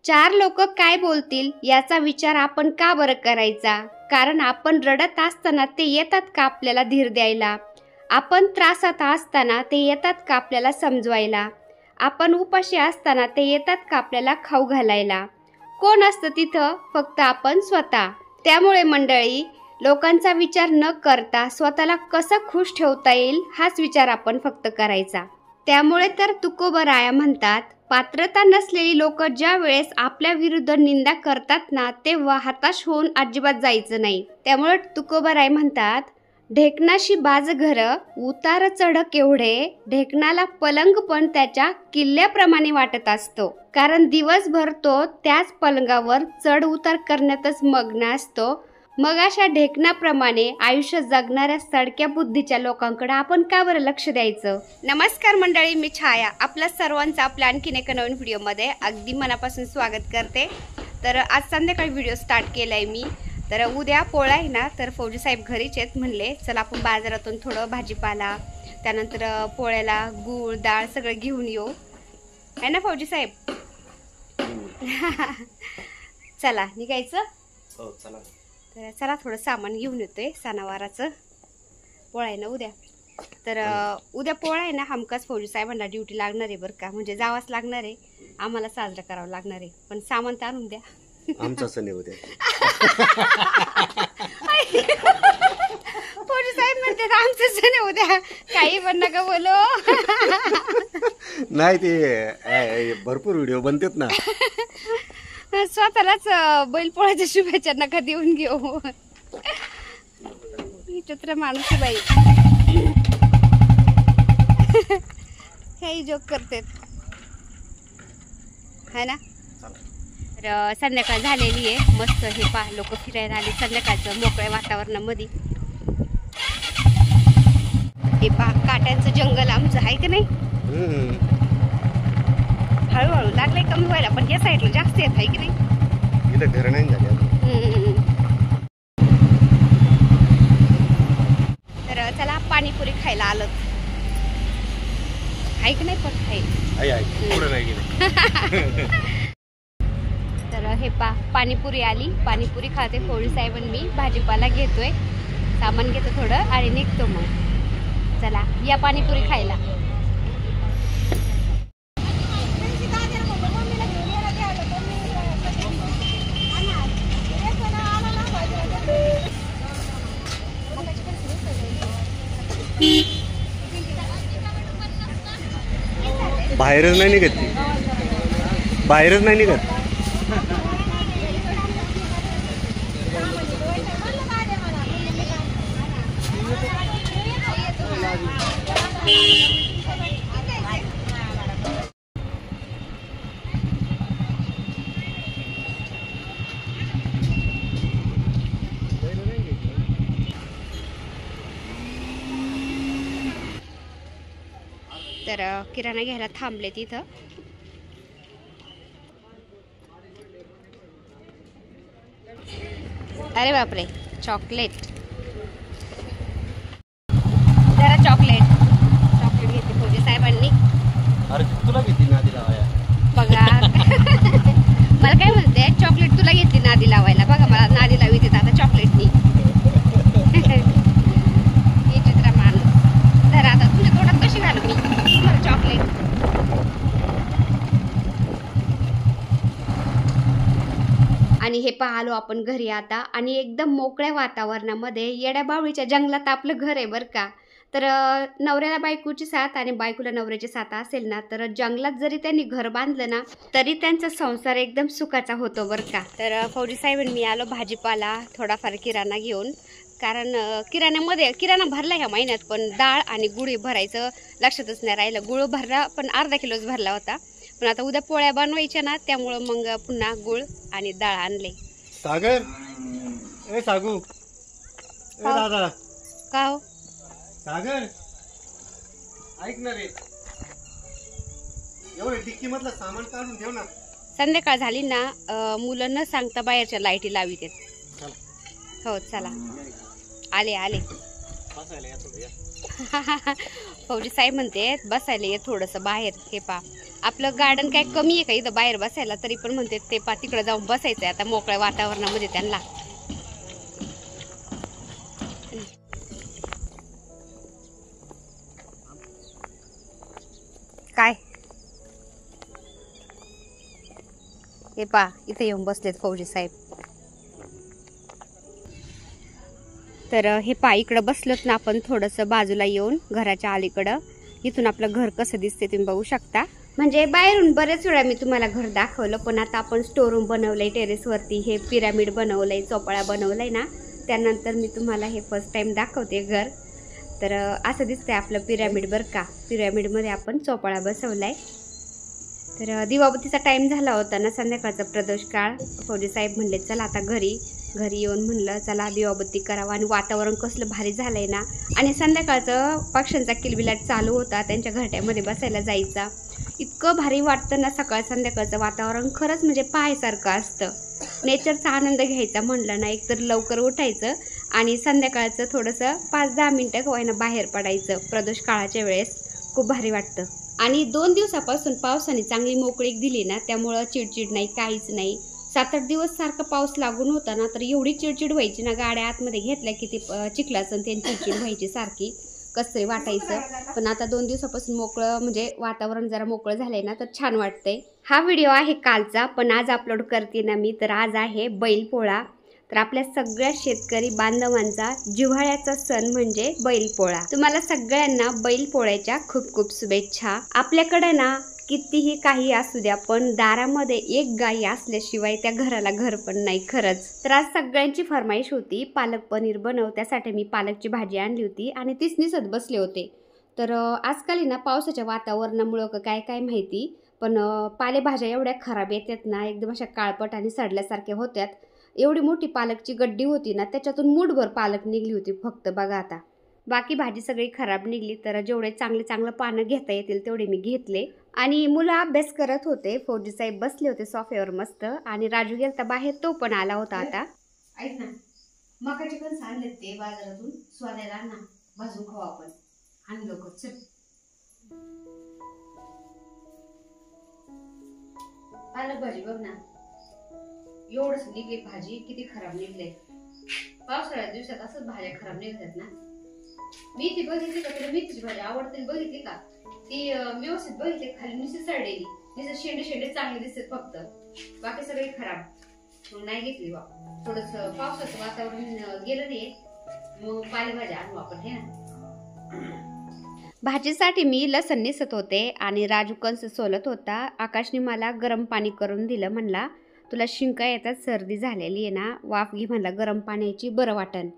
चार लोक काय बोलतील याचा विचार आपण का बरं करायचा? कारण आपण रडत असताना ते येतात का आपल्याला धीर द्यायला? आपण त्रासात असताना ते येतात का आपल्याला समजवायला? आपण उपाशी असताना ते येतात का आपल्याला खाऊ घालायला? कोण असतं तिथं? फक्त आपण स्वतः. त्यामुळे मंडळी, लोकांचा विचार न करता स्वतःला कसं खुश ठेवता येईल हाच विचार आपण फक्त करायचा. त्यामुळे तर तुकोबराया म्हणतात, पात्रता नसलेली लोक ज्या वेळेस आपल्या विरुद्ध निंदा करतात ना, तेव्हा हताश होऊन अजिबात जायचं नाही. त्यामुळे तुकोबराय म्हणतात, ढेकणाशी बाज घर उतार चढ केवढे, ढेकणाला पलंग पण त्याच्या किल्ल्याप्रमाणे वाटत असतो. कारण दिवसभर तो त्याच पलंगावर चढ उतार करण्यातच मग्न असतो. मग अशा ढेकणाप्रमाणे आयुष्य जगणाऱ्या सडक्या बुद्धीच्या लोकांकडे आपण का बरं लक्ष द्यायचं? नमस्कार मंडळी, मी छाया. आपल्या सर्वांचं आपल्या आणखीन एका नवीन व्हिडिओमध्ये अगदी मनापासून स्वागत करते. तर आज संध्याकाळी व्हिडिओ स्टार्ट केला आहे मी. तर उद्या पोळा आहे ना, तर फौजी साहेब घरीच आहेत. म्हणले चला आपण बाजारातून थोडं भाजीपाला, त्यानंतर पोळ्याला गूळ डाळ सगळं घेऊन येऊ, है ना फौजी साहेब? चला निघायचं. हो चला. तर चला थोडं सामान घेऊन येतोय. सणावाराचं पोळा आहे ना उद्या. तर उद्या पोळा आहे ना, हमखास फौजी साहेबांना ड्युटी लागणार आहे बरं का. म्हणजे जावंच लागणार आहे, आम्हाला साजरा करावं लागणार आहे. पण सामान तर आणून द्या. आमचा सण आहे उद्या. फौजी साहेब म्हणते आमचं सण आहे उद्या, काही पण नका बोलो. नाही, ते भरपूर व्हिडिओ बनतात ना. स्वतःलाच बैलपोळ्याच्या शुभेच्छा नका देऊन घेऊ. चित्र माणूस बाई काही जोक करतात, है ना. तर संध्याकाळ झालेली आहे. मस्त हे पहा, लोक फिरायला आले संध्याकाळचं मोकळ्या वातावरणामध्ये. हे पहा, काट्यांचं जंगल आमचं आहे की नाही. हळूहळू लागलंय कमी व्हायला, पण या साईडला जास्त येत आहे की नाही. इथं घर नाही झाले. तर चला पाणीपुरी खायला आलो आहे की नाही. पण तर हे पाणीपुरी आली. पाणीपुरी खाते फौजी साहेब आणि मी. भाजीपाला घेतोय, सामान घेतो थोडं आणि निघतो मग. चला या पाणीपुरी खायला. बाहेरच नाही निघत ती, बाहेरच नाही निघत. तर किराणा घ्यायला थांबले तिथं. अरे बापरे, चॉकलेट. जरा चॉकलेट घेते फौजी साहेबांनी. अरे तुला घेतली नादी लावाया बघा. मला काय म्हणते, चॉकलेट तुला घेतली नादी लावायला. बघा मला नादी लावी देत आता चॉकलेटनी. हे चित्र माणूस. तर आता तुझ्या तोंडात कशी घालू मी चॉकलेट? आणि हे पाहलो आपण घरी आता, आणि एकदम मोकळ्या वातावरणामध्ये येड्या बावळीच्या जंगलात आपलं घर आहे बरं का. तर नवऱ्याला बायकोची साथ आणि बायकोला नवऱ्याची साथ असेल ना, तर जंगलात जरी त्यांनी घर बांधलं ना, तरी त्यांचा संसार एकदम सुखाचा होतो बरं का. तर फौजी साहेबांनी मी आलो भाजीपाला थोडाफार किराणा घेऊन. कारण किराणा भरला ह्या महिन्यात, पण डाळ आणि गुळ भरायचं लक्षातच नाही राहिलं. गुळ भरला पण अर्धा किलोच भरला होता. पण आता उद्या पोळ्या बनवायच्या ना, त्यामुळं मग पुन्हा गुळ आणि डाळ आणले. सागर, ए सागू, ए दादा. का हो सागर, ऐक ना रे, एवढं डिक्की मधलं सामान काढून ठेव ना. संध्याकाळ झाली ना, मुलं न सांगता बाहेरच्या लाईटी लावित आहेत. हो चला, आले. फौजी साहेब म्हणते बसायला ये थोडंसं बाहेर. हे पा आपलं गार्डन काय कमी आहे का इथं बाहेर बसायला, तरी पण म्हणते ते तिकडे जाऊन बसायचंय आता मोकळ्या वातावरणामध्ये त्यांना. काय हे पा इथे येऊन बसलेत फौजी साहेब. तर हे पा इकडं बसलोत ना आपण थोडंसं बाजूला येऊन घराच्या अलीकडं. इथून आपलं घर कसं दिसते तुम्ही बघू शकता. म्हणजे बाहेरून बरेच वेळा मी तुम्हाला घर दाखवलं, पण आता आपण स्टोर रूम बनवलंय टेरेसवरती, हे पिरामिड बनवलंय, चोपाळा बनवलाय ना, त्यानंतर मी तुम्हाला हे फर्स्ट टाइम दाखवते घर. तर असं दिसतंय आपलं पिरामिड बरं का. पिरामिडमध्ये आपण चोपाळा बसवलाय. तर दिवाबत्तीचा टाइम झाला होता ना, संध्याकाळचा प्रदोष काळ. फौजी साहेब म्हणले चला आता घरी येऊन म्हणलं चला दिवाबत्ती करावं. आणि वातावरण कसलं भारी झालंय ना. आणि संध्याकाळचं पक्ष्यांचा किलबिलाट चालू होता, त्यांच्या घरट्यामध्ये बसायला जायचा. इतकं भारी वाटतं ना सकाळ संध्याकाळचं वातावरण. खरंच म्हणजे पाहायसारखं असतं. नेचरचा आनंद घ्यायचा म्हणलं ना, एकतर लवकर उठायचं आणि संध्याकाळचं थोडंसं 5-10 मिनटं होईना बाहेर पडायचं प्रदोष काळाच्या वेळेस. खूप भारी वाटतं. आणि 2 दिवसापासून पावसाने चांगली मोकळीक दिली ना, त्यामुळं चिडचिड नाही, काहीच नाही. 7-8 दिवस सारखा पाऊस लागून होता ना, तर एवढी चिडचिड व्हायची ना, गाड्या आतमध्ये घेतल्या की ते चिखलाचं त्यांची चिडचिड व्हायची सारखी, कसं तरी वाटायचं. पण आता 2 दिवसापासून मोकळं म्हणजे वातावरण जरा मोकळं झालंय ना, तर छान वाटतंय. हा व्हिडिओ आहे कालचा, पण आज अपलोड करते ना मी. तर आज आहे बैलपोळा. तर आपल्या सगळ्या शेतकरी बांधवांचा जिव्हाळ्याचा सण म्हणजे बैलपोळा. तुम्हाला सगळ्यांना बैलपोळ्याच्या खूप खूप शुभेच्छा. आपल्याकडे ना कितीही काही असू द्या, पण दारामध्ये एक गाई असल्याशिवाय त्या घराला घर पण नाही खरंच. तर आज सगळ्यांची फरमाईश होती पालक पनीर बनव, त्यासाठी मी पालकची भाजी आणली होती आणि तीच निसत बसले होते. तर आजकाल ना पावसाच्या वातावरणामुळं काय काय माहिती, पण पालेभाज्या एवढ्या खराब येतात ना, एकदम अशा काळपट आणि सडल्यासारख्या होत्यात. एवढी मोठी पालकची गड्डी होती ना, त्याच्यातून मूठभर पालक निघली होती फक्त बघा आता. बाकी भाजी सगळी खराब निघली. तर जेवढे चांगलं पानं घेता येतील तेवढे मी घेतले. आणि मुलं अभ्यास करत होते. फौजी साहेब बसले होते सोफ्यावर मस्त. आणि राजू गेलता बाहेर, तो पण आला होता आता. ऐक ना, मकाचे कणस आणलेत ते बाजारातून, स्वाद्याला आण ना, भाजून खाऊ आपण. आण लवकर चल. पालक भाजी बघ ना, एवढंच निघली भाजी, किती खराब निघले. पावसाळ्याच्या दिवसात असंच भाज्या खराब निघतात ना. मेथी बघितली का तुला? मेथीची भाजी आवडते बघितली का? ती व्यवस्थित बघितली, खाली नुसती सडलेली, नुसते शेंडे चांगले दिसतात फक्त, बाकी सगळे खराब. मग नाही घेतली बा. थोडस पावसाचं वातावरण गेलं नाही, मग पालेभाज्या आणू आपण हे ना. भाजीसाठी मी लसण निसत होते आणि राजू कंस सोलत होता. आकाशने मला गरम पाणी करून दिलं. म्हणला तुला शिंका येतात, सर्दी झालेली आहे ना, वाफ घे म्हणला गरम पाण्याची, बरं वाटन.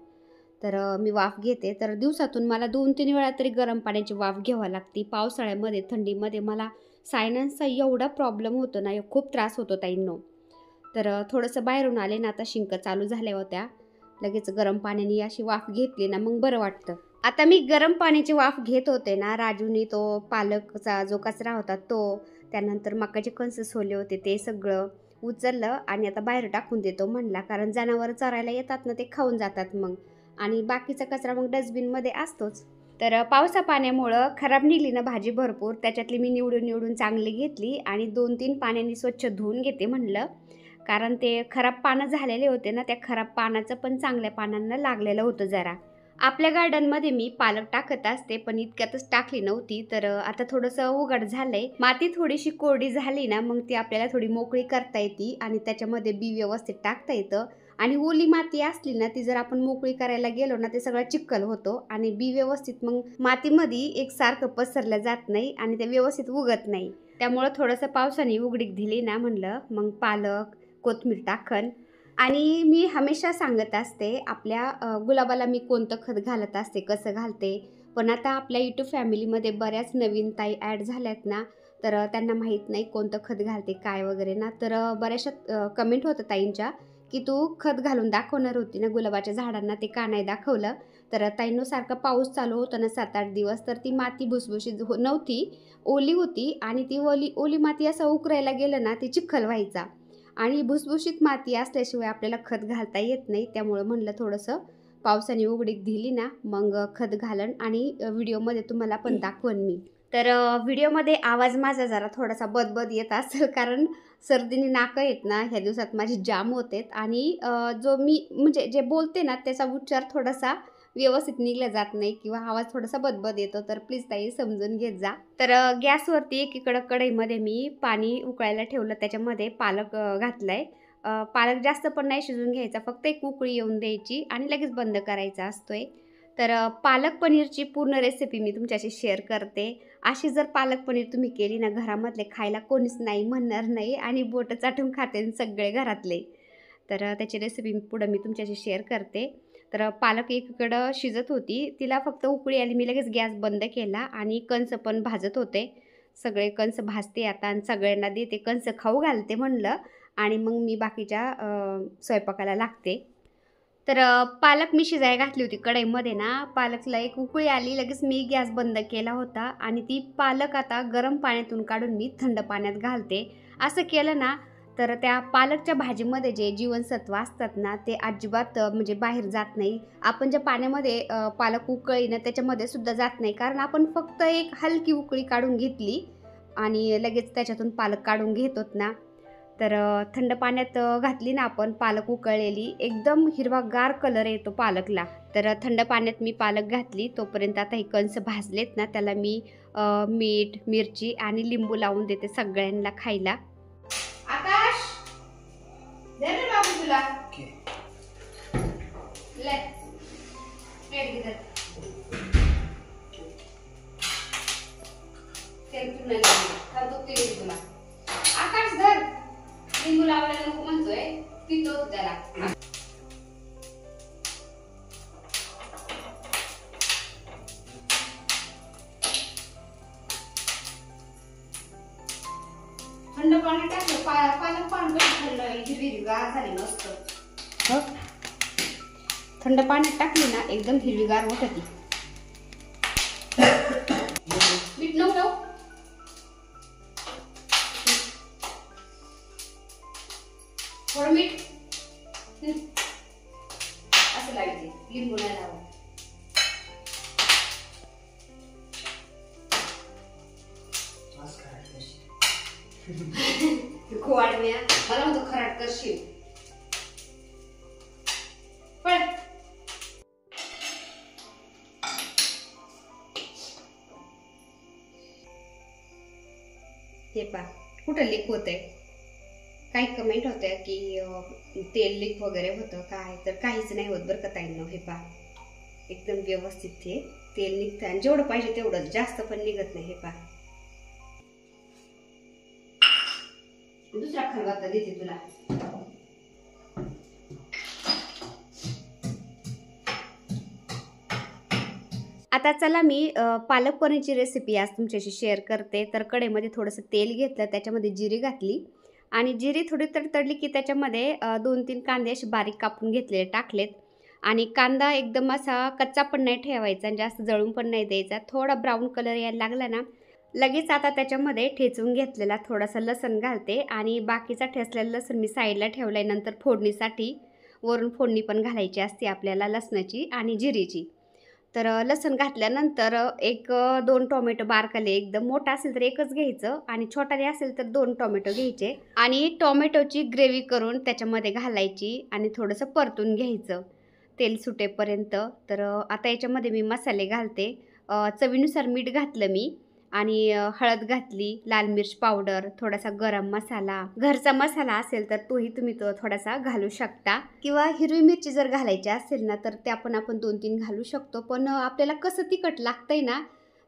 तर मी वाफ घेते. तर दिवसातून मला 2-3 वेळा तरी गरम पाण्याची वाफ घ्यावी लागते. पावसाळ्यामध्ये थंडीमध्ये मला सायनसचा एवढा प्रॉब्लेम होतो ना, खूप त्रास होतो ताईंनो. तर थोडंसं बाहेरून आले ना, आता शिंका चालू झाल्या होत्या, लगेच गरम पाण्याने अशी वाफ घेतली ना मग बरं वाटतं. आता मी गरम पाण्याची वाफ घेत होते ना, राजूने तो पालकचा जो कचरा होता तो, त्यानंतर मकाचे कणस सोले होते ते सगळं उचललं आणि आता बाहेर टाकून देतो म्हणला, कारण जनावर चरायला येतात ना, ते खाऊन जातात मग. आणि बाकीचा कचरा मग डस्टबिनमध्ये असतोच. तर पावसा पाण्यामुळं खराब निघली ना भाजी भरपूर, त्याच्यातली मी निवडून चांगली घेतली आणि 2-3 पाण्याने स्वच्छ धुवून घेते म्हणलं, कारण ते खराब पानं झालेले होते ना, त्या खराब पानाचं पण चांगल्या पानांना लागलेलं होतं जरा. आपल्या गार्डनमध्ये मी पालक टाकत असते, पण इतक्यातच टाकली नव्हती. तर आता थोडंसं उघड झालंय, माती थोडीशी कोरडी झाली ना, मग ती आपल्याला थोडी मोकळी करता येते आणि त्याच्यामध्ये बी व्यवस्थित टाकता येतं. आणि ओली माती असली ना, ती जर आपण मोकळी करायला गेलो ना, ते सगळं चिखल होतो आणि बी व्यवस्थित मग मातीमध्ये एकसारखं पसरलं जात नाही आणि ते व्यवस्थित उगत नाही. त्यामुळं थोडंसं पावसाने उघडीक दिली ना, म्हणलं मग पालक कोथिंबीर टाकन. आणि मी हमेशा सांगत असते आपल्या गुलाबाला मी कोणतं खत घालत असते, कसं घालते. पण आता आपल्या यूट्यूब फॅमिलीमध्ये बऱ्याच नवीन ताई ॲड झाल्यात ना, तर त्यांना माहीत नाही कोणतं खत घालते काय वगैरे ना. तर बऱ्याचशा कमेंट होतं ताईंच्या की तू खत घालून दाखवणार होती ना गुलाबाच्या झाडांना, ते का नाही दाखवलं. तर ताईंनो सारखा पाऊस चालू होता ना 7-8 दिवस, तर ती माती भुसभुशीत नव्हती, ओली होती. आणि ती ओली माती असं उकरायला गेलं ना, ती चिखल व्हायचा आणि भुसभुशीत माती असल्याशिवाय आपल्याला खत घालता येत नाही. त्यामुळं म्हणलं थोडंसं पावसाने उघडीक दिली ना मग खत घालन आणि व्हिडिओमध्ये तुम्हाला पण दाखवन मी. तर व्हिडिओमध्ये आवाज माझा जरा थोडासा बदबद येत असेल, कारण सर्दीने नाकं आहेत ना ह्या दिवसात माझी जाम होतेत आणि जो मी म्हणजे जे बोलते ना त्याचा उच्चार थोडासा व्यवस्थित निघला जात नाही किंवा आवाज थोडासा बदबद येतो, तर प्लीज ताई समजून घेत जा. तर गॅसवरती एकीकडं कढईमध्ये मी पाणी उकळायला ठेवलं, त्याच्यामध्ये पालक घातलाय. पालक जास्त पण नाही शिजून घ्यायचा, फक्त एक उकळी येऊन द्यायची आणि लगेच बंद करायचा असतोय. तर पालक पनीरची पूर्ण रेसिपी मी तुमच्याशी शेअर करते. अशी जर पालक पनीर तुम्ही केली ना, घरामधले खायला कोणीच नाही म्हणणार नाही आणि बोटं चाटून खाते सगळे घरातले. तर त्याची रेसिपी पुढं मी तुमच्याशी शेअर करते. तर पालक एकीकडं शिजत होती, तिला फक्त उकळी आली, मी लगेच गॅस बंद केला आणि कंस पण भाजत होते. सगळे कंस भाजते आता आणि सगळ्यांना देते, कंस खाऊ घालते म्हणलं आणि मग मी बाकीच्या स्वयंपाकाला लागते. तर पालक मी शिजायला घातली होती कढईमध्ये ना, पालकला एक उकळी आली, लगेच मी गॅस बंद केला होता आणि ती पालक आता गरम पाण्यातून काढून मी थंड पाण्यात घालते. असं केलं ना तर त्या पालकच्या भाजीमध्ये जे जीवनसत्व असतात ना ते अजिबात म्हणजे बाहेर जात नाही. आपण ज्या पाण्यामध्ये पालक उकळी ना त्याच्यामध्ये सुद्धा जात नाही, कारण आपण फक्त एक हलकी उकळी काढून घेतली आणि लगेच त्याच्यातून पालक काढून घेतोत ना. तर थंड पाण्यात घातली ना आपण पालक उकळलेली, एकदम हिरवागार कलर येतो पालकला. तर थंड पाण्यात मी पालक घातली, तोपर्यंत आता हे कंस भाजलेत ना त्याला मी मीठ, मिरची आणि लिंबू लावून देते सगळ्यांना खायला. आकाश, दे रे बाबू तुला. ले, प्लेट घे. तुला आकाश धर. लिंबू लावायला नको म्हणतोय, पितो त्याला. थंड पाणी टाकलं, पालक पाणी थंड हिरवीगार झाली मस्त. थंड पाण्यात टाकली ना एकदम हिरवीगार होत ती. मीठ नको थोडं मीठ असं लावायचे, लिंबू नाही लावा. खोवाडम्या मला म्हणतो खराट करशील. पण हे पा कुठं लीक होतंय, काही कमेंट होत्या की तेल लीक वगैरे होतं काय, तर काहीच नाही होत बरं का ताईंनो. हे पा एकदम व्यवस्थित ते तेल निघतं आणि जेवढं पाहिजे तेवढं, जास्त पण निघत नाही. हे पा दुसरा खलबत्ता देते तुला. आता चला मी पालक पनीरची रेसिपी आज तुमच्याशी शेअर करते. तर कढईमध्ये थोडंसं तेल घेतलं, त्याच्यामध्ये जिरी घातली आणि जिरी थोडी तडतडली की त्याच्यामध्ये 2-3 कांदे असे बारीक कापून घेतलेले टाकलेत. आणि कांदा एकदम असा कच्चा पण नाही ठेवायचा आणि जास्त जळून पण नाही द्यायचा. थोडा ब्राऊन कलर यायला लागला ना लगेच आता त्याच्यामध्ये ठेचून घेतलेला थोडासा लसूण घालते आणि बाकीचा ठेचलेला लसूण मी साईडला ठेवलाय. नंतर फोडणीसाठी वरून फोडणी पण घालायची असते आपल्याला लसणाची आणि जिरीची. तर लसूण घातल्यानंतर 1-2 टोमॅटो बारकाले, एकदम मोठा असेल तर एकच घ्यायचं आणि छोटाले असेल तर 2 टोमॅटो घ्यायचे आणि टोमॅटोची ग्रेव्ही करून त्याच्यामध्ये घालायची आणि थोडंसं परतून घ्यायचं तेल सुटेपर्यंत. तर आता याच्यामध्ये मी मसाले घालते. चवीनुसार मीठ घातलं मी आणि हळद घातली, लाल मिर्च पावडर, थोडासा गरम मसाला, घरचा मसाला असेल तर तोही तुम्ही थोडासा घालू शकता किंवा हिरवी मिरची जर घालायची असेल ना तर त्या पण आपण 2-3 घालू शकतो. पण आपल्याला कसं तिखट लागतंय ना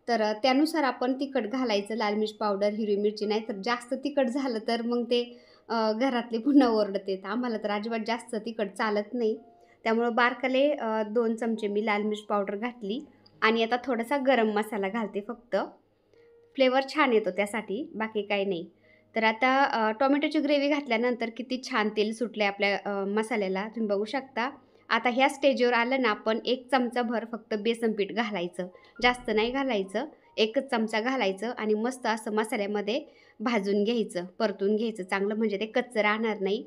तर त्यानुसार आपण तिखट घालायचं. लाल मिर्च पावडर, हिरवी मिरची. नाही तर जास्त तिखट झालं तर मग ते घरातले पुन्हा ओरडते. आम्हाला तर अजिबात जास्त तिखट चालत नाही, त्यामुळं बारकाले 2 चमचे मी लाल मिर्च पावडर घातली आणि आता थोडासा गरम मसाला घालते फक्त. फ्लेवर छान येतो त्यासाठी, बाकी काही नाही. तर आता टोमॅटोची ग्रेव्ही घातल्यानंतर किती छान तेल सुटले आपल्या मसाल्याला, तुम्ही बघू शकता. आता ह्या स्टेजवर आलं ना आपण 1 चमचाभर फक्त बेसन पीठ घालायचं, जास्त नाही घालायचं. 1च चमचा घालायचं आणि मस्त असं मसाल्यामध्ये भाजून घ्यायचं, परतून घ्यायचं चांगलं, म्हणजे ते कच्चं राहणार नाही.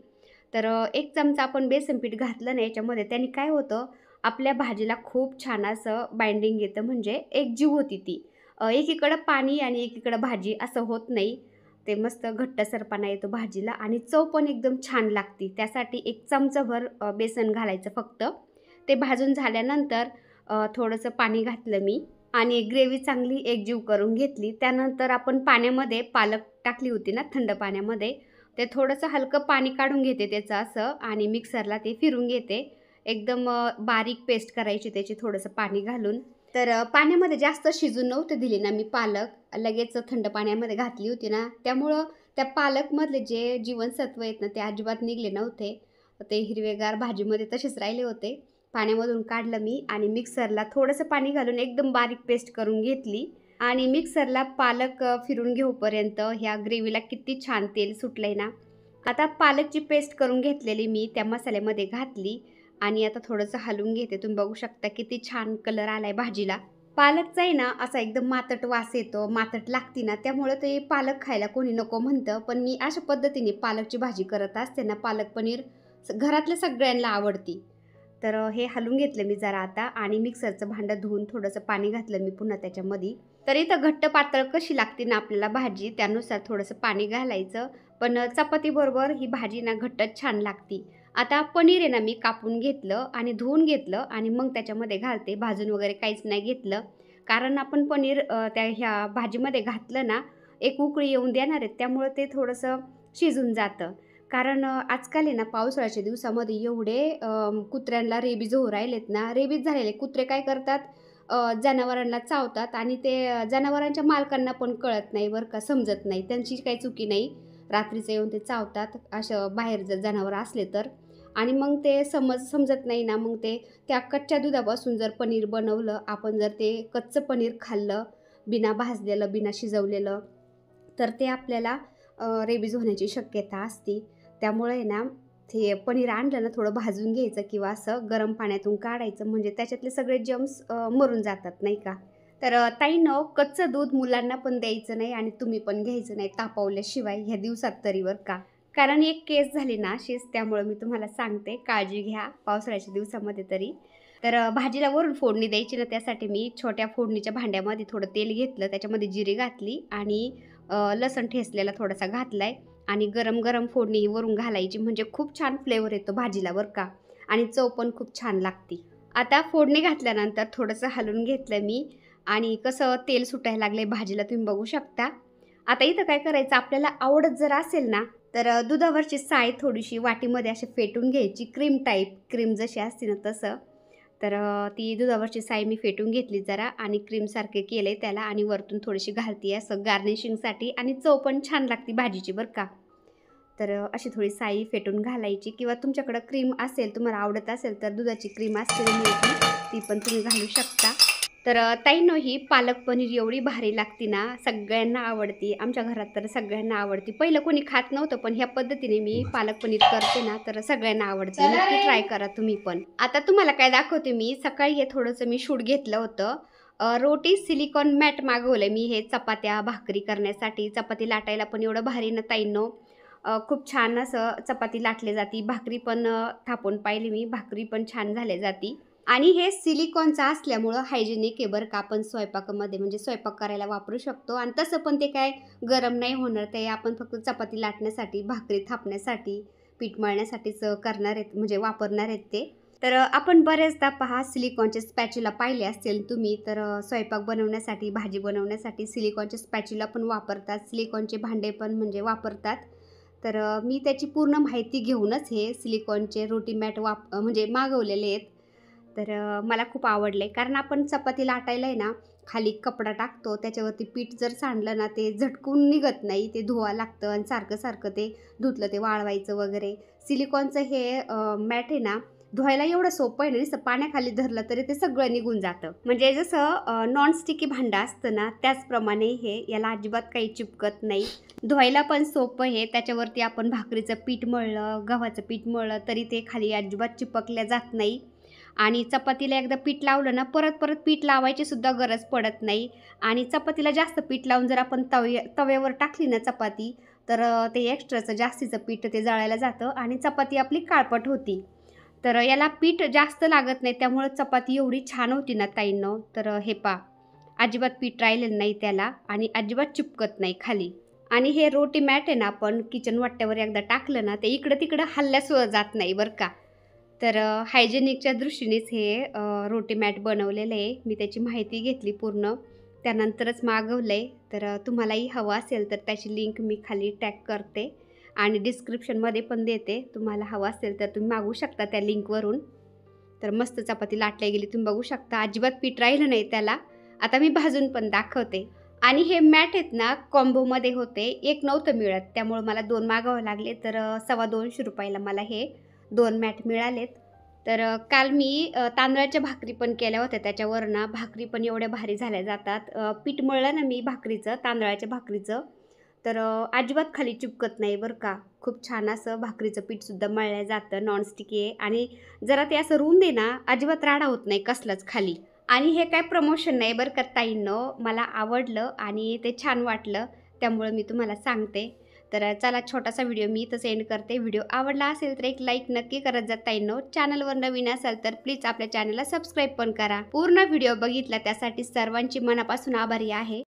तर 1 चमचा आपण बेसन पीठ घातलं ना याच्यामध्ये, त्याने काय होतं आपल्या भाजीला खूप छान असं बाइंडिंग येतं, म्हणजे एकजीव होती ती. एकीकडं पाणी आणि एकीकडं भाजी असं होत नाही. ते मस्त घट्टसरपणा येतो भाजीला आणि चव पण एकदम छान लागते. त्यासाठी 1 चमचाभर बेसन घालायचं फक्त. ते भाजून झाल्यानंतर थोडंसं पाणी घातलं मी आणि ग्रेव्ही चांगली एकजीव करून घेतली. त्यानंतर आपण पाण्यामध्ये पालक टाकली होती ना थंड पाण्यामध्ये, ते थोडंसं हलकं पाणी काढून घेते त्याचं असं आणि मिक्सरला ते फिरून घेते. एकदम बारीक पेस्ट करायची त्याची थोडंसं पाणी घालून. तर पाण्यामध्ये जास्त शिजून नव्हते दिली ना मी पालक, लगेच थंड पाण्यामध्ये घातली होती ना, त्यामुळं त्या पालकमधले जे जीवनसत्व आहेत ना ते अजिबात निघले नव्हते. ते हिरवेगार भाजीमध्ये तसेच राहिले होते. पाण्यामधून काढलं मी आणि मिक्सरला थोडंसं पाणी घालून एकदम बारीक पेस्ट करून घेतली आणि मिक्सरला पालक फिरून घेऊपर्यंत ह्या ग्रेव्हीला किती छान तेल सुटलंय ना. आता पालकची पेस्ट करून घेतलेली मी त्या मसाल्यामध्ये घातली आणि आता थोडंसं हलवून घेते. तुम्ही बघू शकता किती छान कलर आलाय भाजीला. पालकचा आहे ना असा एकदम मातट वास येतो, मातट लागती ना, त्यामुळं ते पालक खायला कोणी नको म्हणतं. पण मी अशा पद्धतीने पालकची भाजी करत असते ना, पालक पनीर घरातल्या सगळ्यांना आवडती. तर हे हलवून घेतलं मी जरा आता आणि मिक्सरचं भांडं धुवून थोडंसं पाणी घातलं मी पुन्हा त्याच्यामध्ये. तर इथं घट्ट पातळ कशी लागते ना आपल्याला भाजी त्यानुसार थोडंसं पाणी घालायचं. पण चपातीबरोबर ही भाजी ना घट्टच छान लागती. आता पनीर आहे ना मी कापून घेतलं आणि धुवून घेतलं आणि मग त्याच्यामध्ये घालते. भाजून वगैरे काहीच नाही घेतलं, कारण आपण पनीर त्या ह्या भाजीमध्ये घातलं ना, एक उकळी येऊन देणार आहेत, त्यामुळं ते थोडंसं शिजून जातं. कारण आजकाल आहे ना पावसाळ्याच्या दिवसामध्ये एवढे कुत्र्यांना रेबीज होऊ राहिलेत ना, रेबीज झालेले कुत्रे काय करतात, जनावरांना चावतात आणि ते जनावरांच्या मालकांना पण कळत नाही बरं का, समजत नाही, त्यांची काही चुकी नाही. रात्रीचं येऊन ते चावतात असं बाहेर जर जनावरं असले तर. आणि मग ते समजत नाही ना, मग ते त्या कच्च्या दुधापासून जर पनीर बनवलं, आपण जर ते कच्चं पनीर खाल्लं बिना भाजलेलं बिना शिजवलेलं, तर ते आपल्याला रेबीज होण्याची शक्यता असते. त्यामुळे ना ते पनीर आणलं ना थोडं भाजून घ्यायचं किंवा असं गरम पाण्यातून काढायचं, म्हणजे त्याच्यातले सगळे जर्म्स मरून जातात नाही का. तर ताईंनो, कच्चं दूध मुलांना पण द्यायचं नाही आणि तुम्ही पण घ्यायचं नाही तापवल्याशिवाय ह्या दिवसात तरी बरं का. कारण एक केस झाली ना अशीच, त्यामुळं मी तुम्हाला सांगते काळजी घ्या पावसाळ्याच्या दिवसामध्ये तरी. तर भाजीला वरून फोडणी द्यायची ना, त्यासाठी मी छोट्या फोडणीच्या भांड्यामध्ये थोडं तेल घेतलं, त्याच्यामध्ये जिरे घातली आणि लसण ठेचलेला थोडासा घातलाय आणि गरम गरम फोडणी वरून घालायची, म्हणजे खूप छान फ्लेवर येतो भाजीला बरं का आणि चव पण खूप छान लागते. आता फोडणी घातल्यानंतर थोडंसं हलवून घेतलं मी आणि कसं तेल सुटायला लागले भाजीला तुम्ही बघू शकता. आता इथं काय करायचं, आपल्याला आवडत जर असेल ना तर दुधावरची साय थोडीशी वाटीमध्ये अशी फेटून घ्यायची, क्रीम टाईप, क्रीम जशी असते ना तसं. तर ती दुधावरची साय मी फेटून घेतली जरा आणि क्रीमसारखे केले त्याला आणि वरतून थोडीशी घालते असं गार्निशिंगसाठी आणि चव पण छान लागते भाजीची बरं का. तर अशी थोडी साई फेटून घालायची किंवा तुमच्याकडं क्रीम असेल, तुम्हाला आवडत असेल तर दुधाची क्रीम असते मिळते ती पण तुम्ही घालू शकता. तर ताईंनो, ही पालक पनीर एवढी भारी लागते ना, सगळ्यांना आवडती. आमच्या घरात तर सगळ्यांना आवडती. पहिलं कोणी खात नव्हतं, पण ह्या पद्धतीने मी पालक पनीर करते ना तर सगळ्यांना आवडते. नक्की ट्राय करा तुम्ही पण. आता तुम्हाला काय दाखवते मी, सकाळी हे थोडंसं मी शूट घेतलं होतं. रोटी सिलिकॉन मॅट मागवलं मी हे चपात्या भाकरी करण्यासाठी. चपाती लाटायला पण एवढं भारी ना ताईंनो, खूप छान असं चपाती लाटली जाती. भाकरी पण थापून पाहिली मी, भाकरी पण छान झाल्या जाती. आणि हे सिलिकॉनचं असल्यामुळं हायजेनिक आहे बरं का. आपण स्वयंपाकामध्ये म्हणजे स्वयंपाक करायला वापरू शकतो आणि तसं पण ते काय गरम नाही होणार. ते आपण फक्त चपाती लाटण्यासाठी, भाकरी थापण्यासाठी, पीठ मळण्यासाठीच करणार आहेत, म्हणजे वापरणार आहेत ते. तर आपण बऱ्याचदा पहा सिलिकॉनचे स्पॅच्युला पाहिले असतील तुम्ही, तर स्वयंपाक बनवण्यासाठी, भाजी बनवण्यासाठी सिलिकॉनचे स्पॅच्युला पण वापरतात, सिलिकॉनचे भांडे पण म्हणजे वापरतात. तर मी त्याची पूर्ण माहिती घेऊनच हे सिलिकॉनचे रोटी मॅट म्हणजे मागवलेले आहेत. तर मला खूप आवडले, कारण आपण चपाती लाटायला आहे ना खाली कपडा टाकतो, त्याच्यावरती पीठ जर सांडलं ना ते झटकून निघत नाही, ते धुवा लागतं आणि सारखं सारखं ते धुतलं ते वाळवायचं वगैरे. सिलिकॉनचं हे मॅट आहे ना धुवायला एवढं सोपं आहे ना, नुसतं पाण्याखाली धरलं तरी ते सगळं निघून जातं. म्हणजे जसं नॉनस्टिकी भांडं असतं ना त्याचप्रमाणे हे, याला अजिबात काही चिपकत नाही. धुवायला पण सोपं आहे. त्याच्यावरती आपण भाकरीचं पीठ मळलं, गव्हाचं पीठ मळलं तरी ते खाली अजिबात चिपकल्या जात नाही. आणि चपातीला एकदा पीठ लावलं ना परत परत पीठ लावायची सुद्धा गरज पडत नाही. आणि चपातीला जास्त पीठ लावून जर आपण तव्यावर टाकली ना चपाती, तर ते एक्स्ट्राचं जास्तीचं पीठ ते जळायला जातं आणि चपाती आपली काळपट होती. तर याला पीठ जास्त लागत नाही, त्यामुळं चपाती एवढी छान होती ना ताईंनो. तर हे पा, अजिबात पीठ राहिलेलं नाही त्याला आणि अजिबात चिपकत नाही खाली. आणि हे रोटी मॅट आहे ना, आपण किचन वाट्यावर एकदा टाकलं ना ते इकडं तिकडं हलल्यासुद्धा जात नाही बरं का. तर हायजेनिकच्या दृष्टीनेच हे रोटी मॅट बनवलेलं आहे. मी त्याची माहिती घेतली पूर्ण, त्यानंतरच मागवलं आहे. तर तुम्हालाही हवं असेल तर त्याची लिंक मी खाली टॅग करते आणि डिस्क्रिप्शनमध्ये पण देते. तुम्हाला हवं असेल तर तुम्ही मागवू शकता त्या लिंकवरून. तर मस्त चपाती लाटल्या गेली, तुम्ही बघू शकता अजिबात पीठ राहिलं नाही त्याला. आता मी भाजून पण दाखवते. आणि हे मॅट आहेत ना कॉम्बोमध्ये होते, एक नव्हतं मिळत, त्यामुळे मला 2 मागावे लागले. तर ₹250 मला हे 2 मॅट मिळालेत. तर काल मी तांदळाच्या भाकरी पण केल्या होत्या त्याच्यावर ना, भाकरी पण एवढ्या भारी झाल्या जातात. पीठ मळलं ना मी भाकरीचं, तांदळाच्या भाकरीचं, तर अजिबात खाली चिपकत नाही बरं का. खूप छान असं भाकरीचं पीठसुद्धा मळलं जातं, नॉनस्टिक आहे आणि जरा ते असं रुंद आहे ना, अजिबात राडा होत नाही कसलाच खाली. आणि हे काय प्रमोशन नाही बरं का ताईंनो, मला आवडलं आणि ते छान वाटलं, त्यामुळे मी तुम्हाला सांगते. तर चला छोटासा व्हिडिओ मी इथंच एंड करते. व्हिडिओ आवडला असेल तर एक लाईक नक्की करत जा ताईंनो. चॅनलवर नवीन असाल तर प्लीज आपल्या चॅनलला सबस्क्राईब पण करा. पूर्ण व्हिडिओ बघितला त्यासाठी सर्वांची मनापासून आभारी आहे.